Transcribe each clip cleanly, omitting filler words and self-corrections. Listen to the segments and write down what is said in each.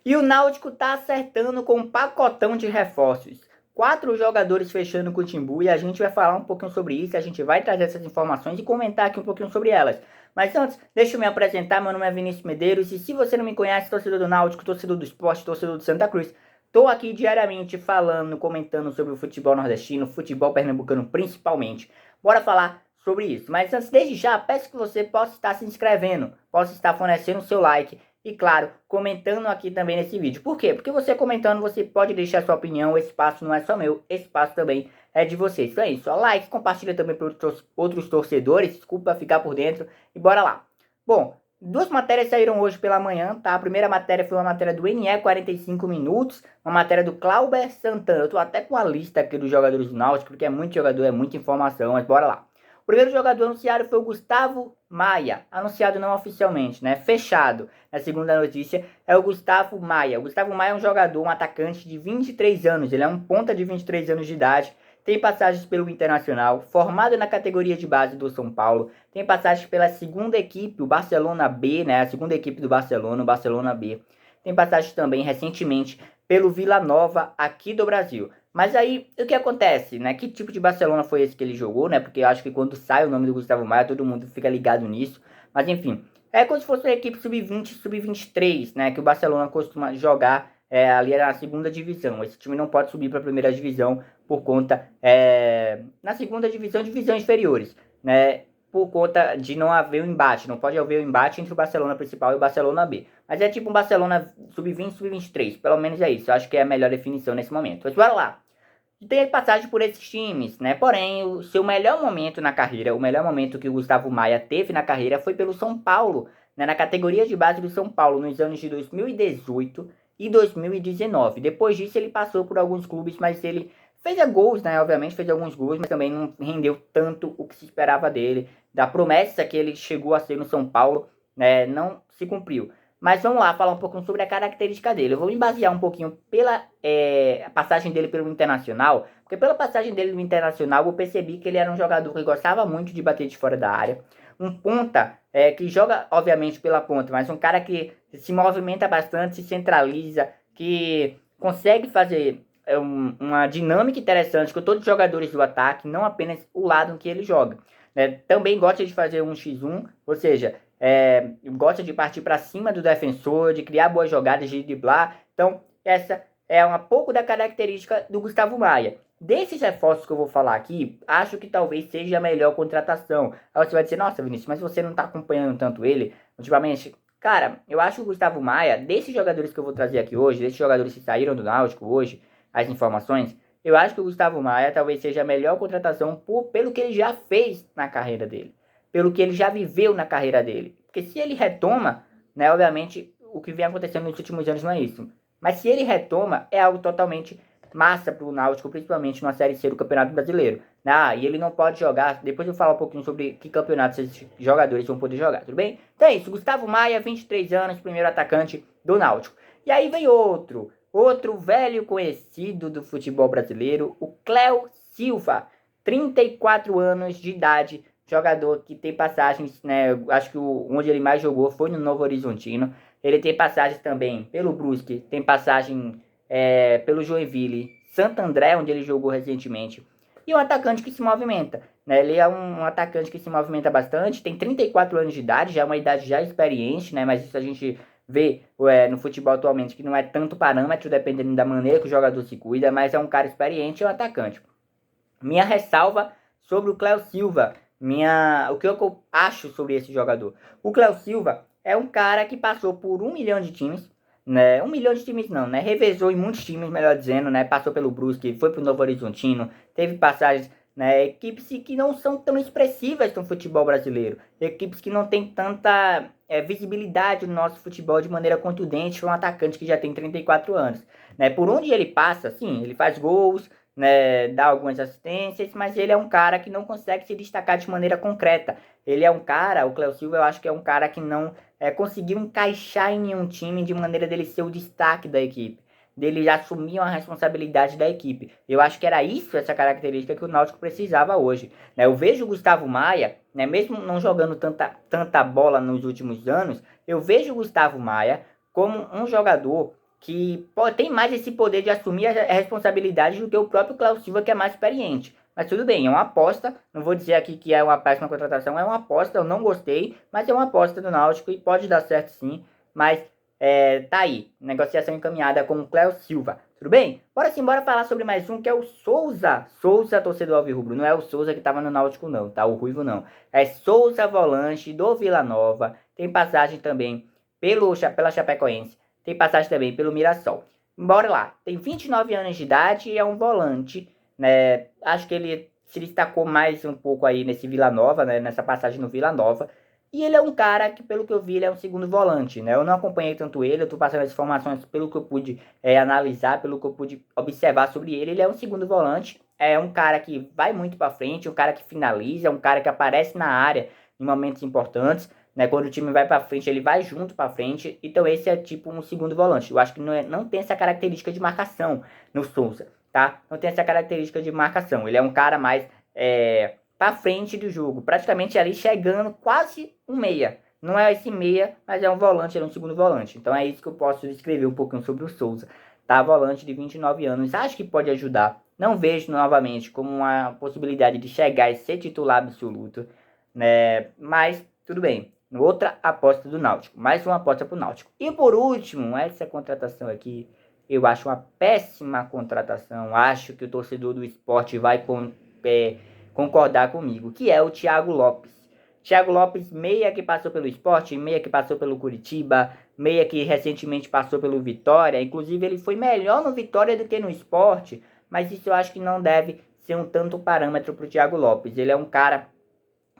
E o Náutico tá acertando com um pacotão de reforços. 4 jogadores fechando com o Timbu e a gente vai falar um pouquinho sobre isso, a gente vai trazer essas informações e comentar aqui um pouquinho sobre elas. Mas antes, deixa eu me apresentar, meu nome é Vinícius Medeiros e se você não me conhece, torcedor do Náutico, torcedor do esporte, torcedor do Santa Cruz, tô aqui diariamente falando, comentando sobre o futebol nordestino, futebol pernambucano principalmente. Bora falar sobre isso. Mas antes, desde já, peço que você possa estar se inscrevendo, possa estar fornecendo o seu like e, claro, comentando aqui também nesse vídeo. Por quê? Porque você comentando, você pode deixar sua opinião, esse espaço não é só meu, esse espaço também é de vocês. Então é isso, ó, like, compartilha também para outros torcedores, desculpa ficar por dentro e bora lá. Bom, duas matérias saíram hoje pela manhã, tá? A primeira matéria foi uma matéria do NE 45 minutos, uma matéria do Clauber Santana. Eu tô até com a lista aqui dos jogadores do Náutico, porque é muito jogador, é muita informação, mas bora lá. O primeiro jogador anunciado foi o Gustavo Maia, anunciado não oficialmente, né? Fechado. A segunda notícia é o Gustavo Maia. O Gustavo Maia é um jogador, um atacante de 23 anos, ele é um ponta de 23 anos de idade, tem passagens pelo Internacional, formado na categoria de base do São Paulo, tem passagens pela segunda equipe, o Barcelona B, né? A segunda equipe do Barcelona, o Barcelona B. Tem passagens também recentemente pelo Vila Nova aqui do Brasil. Mas aí, o que acontece, né? Que tipo de Barcelona foi esse que ele jogou, né? Porque eu acho que quando sai o nome do Gustavo Maia, todo mundo fica ligado nisso. Mas enfim, é como se fosse uma equipe sub-20, sub-23, né? Que o Barcelona costuma jogar ali na segunda divisão. Esse time não pode subir para a primeira divisão por conta, na segunda divisão, divisões inferiores, né? Por conta de não haver um embate. Não pode haver um embate entre o Barcelona principal e o Barcelona B. Mas é tipo um Barcelona sub-20, sub-23. Pelo menos é isso. Eu acho que é a melhor definição nesse momento. Mas bora lá. Tem passagem por esses times, né? Porém, o seu melhor momento na carreira, o melhor momento que o Gustavo Maia teve na carreira foi pelo São Paulo, né? Na categoria de base do São Paulo, nos anos de 2018 e 2019. Depois disso, ele passou por alguns clubes, mas ele fez gols, né? Obviamente fez alguns gols, mas também não rendeu tanto o que se esperava dele. Da promessa que ele chegou a ser no São Paulo, né? Não se cumpriu. Mas vamos lá falar um pouquinho sobre a característica dele. Eu vou me basear um pouquinho pela passagem dele pelo Internacional, porque pela passagem dele no Internacional eu percebi que ele era um jogador que gostava muito de bater de fora da área. Um ponta que joga, obviamente, pela ponta, mas um cara que se movimenta bastante, se centraliza, que consegue fazer uma dinâmica interessante com todos os jogadores do ataque, não apenas o lado em que ele joga. Também gosta de fazer um x1, ou seja, gosta de partir para cima do defensor, de criar boas jogadas, de driblar. Então, essa é um pouco da característica do Gustavo Maia. Desses reforços que eu vou falar aqui, acho que talvez seja a melhor contratação. Aí você vai dizer, nossa, Vinícius, mas você não está acompanhando tanto ele ultimamente. Cara, eu acho que o Gustavo Maia, desses jogadores que eu vou trazer aqui hoje, desses jogadores que saíram do Náutico hoje, as informações, eu acho que o Gustavo Maia talvez seja a melhor contratação pelo que ele já fez na carreira dele, pelo que ele já viveu na carreira dele. Porque se ele retoma, né, obviamente, o que vem acontecendo nos últimos anos não é isso. Mas se ele retoma, é algo totalmente massa para o Náutico, principalmente na Série C do Campeonato Brasileiro. E ele não pode jogar, depois eu falo um pouquinho sobre que campeonatos esses jogadores vão poder jogar, tudo bem? Então é isso, Gustavo Maia, 23 anos, primeiro atacante do Náutico. E aí vem outro velho conhecido do futebol brasileiro, o Cléo Silva, 34 anos de idade, jogador que tem passagens, né, acho que onde ele mais jogou foi no Novo Horizontino. Ele tem passagens também pelo Brusque, tem passagem pelo Joinville, Santo André, onde ele jogou recentemente. E um atacante que se movimenta, né? Ele é um atacante que se movimenta bastante, tem 34 anos de idade, já é uma idade já experiente, né? Mas isso a gente vê no futebol atualmente, que não é tanto parâmetro, dependendo da maneira que o jogador se cuida, mas é um cara experiente e um atacante. Minha ressalva sobre o Cléo Silva, o que eu acho sobre esse jogador. O Cléo Silva é um cara que passou por 1 milhão de times, né? 1 milhão de times não, né? Revezou em muitos times, melhor dizendo, né? Passou pelo Brusque, foi pro Novo Horizontino, teve passagens, né? Equipes que não são tão expressivas no futebol brasileiro, equipes que não tem tanta visibilidade no nosso futebol de maneira contundente, um atacante que já tem 34 anos, né? Por onde ele passa, sim, ele faz gols, né, dá algumas assistências, mas ele é um cara que não consegue se destacar de maneira concreta. Ele é um cara, o Cléo Silva, eu acho que é um cara que não conseguiu encaixar em nenhum time de maneira dele ser o destaque da equipe, dele assumir uma responsabilidade da equipe. Eu acho que era isso, essa característica que o Náutico precisava hoje, né? Eu vejo o Gustavo Maia, né, mesmo não jogando tanta bola nos últimos anos, eu vejo o Gustavo Maia como um jogador tem mais esse poder de assumir a responsabilidade do que o próprio Cléo Silva, que é mais experiente. Mas tudo bem, é uma aposta. Não vou dizer aqui que é uma péssima contratação, é uma aposta. Eu não gostei, mas é uma aposta do Náutico e pode dar certo sim. Mas tá aí, negociação encaminhada com o Cléo Silva. Tudo bem? Bora falar sobre mais um, que é o Souza. Souza, torcedor alvirrubro. Não é o Souza que estava no Náutico não, tá? O Ruivo não. É Souza, volante do Vila Nova. Tem passagem também pela Chapecoense. Tem passagem também pelo Mirassol. Bora lá. Tem 29 anos de idade e é um volante, né? Acho que ele se destacou mais um pouco aí nesse Vila Nova, né? Nessa passagem no Vila Nova. E ele é um cara que, pelo que eu vi, ele é um segundo volante, né? Eu não acompanhei tanto ele, eu tô passando as informações pelo que eu pude analisar, pelo que eu pude observar sobre ele. Ele é um segundo volante, é um cara que vai muito para frente, um cara que finaliza, um cara que aparece na área em momentos importantes, né? Quando o time vai para frente, ele vai junto para frente. Então esse é tipo um segundo volante. Eu acho que não tem essa característica de marcação no Souza, tá? Não tem essa característica de marcação. Ele é um cara mais para frente do jogo, praticamente ali chegando quase um meia. Não é esse meia, mas é um volante, ele é um segundo volante. Então é isso que eu posso descrever um pouquinho sobre o Souza. Tá, volante de 29 anos, acho que pode ajudar. Não vejo novamente como uma possibilidade de chegar e ser titular absoluto, né? Mas tudo bem. Outra aposta do Náutico, mais uma aposta pro Náutico. E por último, essa contratação aqui, eu acho uma péssima contratação. Acho que o torcedor do Sport vai concordar comigo, que é o Thiago Lopes. Thiago Lopes, meia que passou pelo Sport, meia que passou pelo Curitiba, meia que recentemente passou pelo Vitória. Inclusive ele foi melhor no Vitória do que no Sport, mas isso eu acho que não deve ser um tanto parâmetro para o Thiago Lopes. Ele é um cara,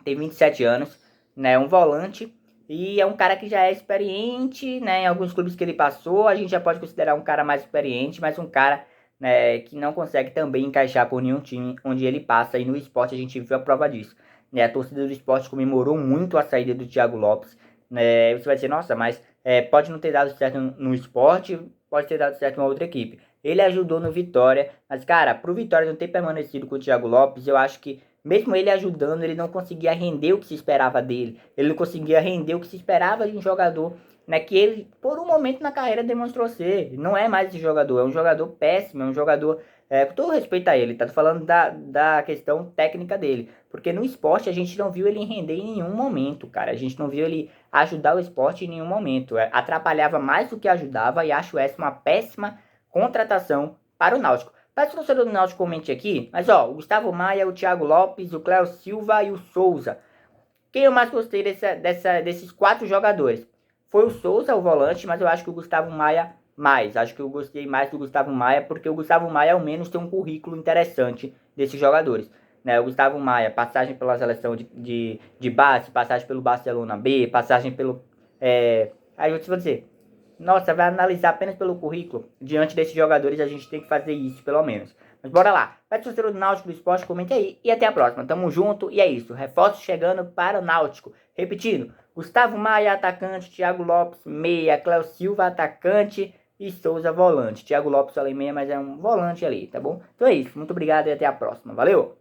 tem 27 anos, né, um volante, e é um cara que já é experiente, né, em alguns clubes que ele passou, a gente já pode considerar um cara mais experiente, mas um cara, né, que não consegue também encaixar por nenhum time onde ele passa, e no Sport a gente viu a prova disso. Né, a torcida do Sport comemorou muito a saída do Thiago Lopes. Né, você vai dizer, nossa, mas pode não ter dado certo no Sport, pode ter dado certo em uma outra equipe. Ele ajudou no Vitória, mas cara, pro Vitória não ter permanecido com o Thiago Lopes, eu acho que mesmo ele ajudando, ele não conseguia render o que se esperava dele. Ele não conseguia render o que se esperava de um jogador, né, que ele, por um momento na carreira, demonstrou ser. Não é mais esse jogador, é um jogador péssimo, é um jogador... com todo respeito a ele, tá falando da questão técnica dele. Porque no esporte a gente não viu ele render em nenhum momento, cara. A gente não viu ele ajudar o esporte em nenhum momento. Atrapalhava mais do que ajudava e acho essa uma péssima contratação para o Náutico. Peço que o torcedor do Náutico comente aqui, mas ó, o Gustavo Maia, o Thiago Lopes, o Cléo Silva e o Souza. Quem eu mais gostei desses 4 jogadores? Foi o Souza, o volante, mas eu acho que o Gustavo Maia mais. Acho que eu gostei mais do Gustavo Maia, porque o Gustavo Maia ao menos tem um currículo interessante desses jogadores. Né? O Gustavo Maia, passagem pela seleção de base, passagem pelo Barcelona B, passagem pelo... aí eu vou dizer... Nossa, vai analisar apenas pelo currículo. Diante desses jogadores, a gente tem que fazer isso, pelo menos. Mas bora lá. Vai torcedor do Náutico do Esporte, comente aí. E até a próxima. Tamo junto. E é isso. Reforços chegando para o Náutico. Repetindo. Gustavo Maia, atacante. Thiago Lopes, meia. Cléo Silva, atacante. E Souza, volante. Thiago Lopes, além meia, mas é um volante ali, tá bom? Então é isso. Muito obrigado e até a próxima. Valeu!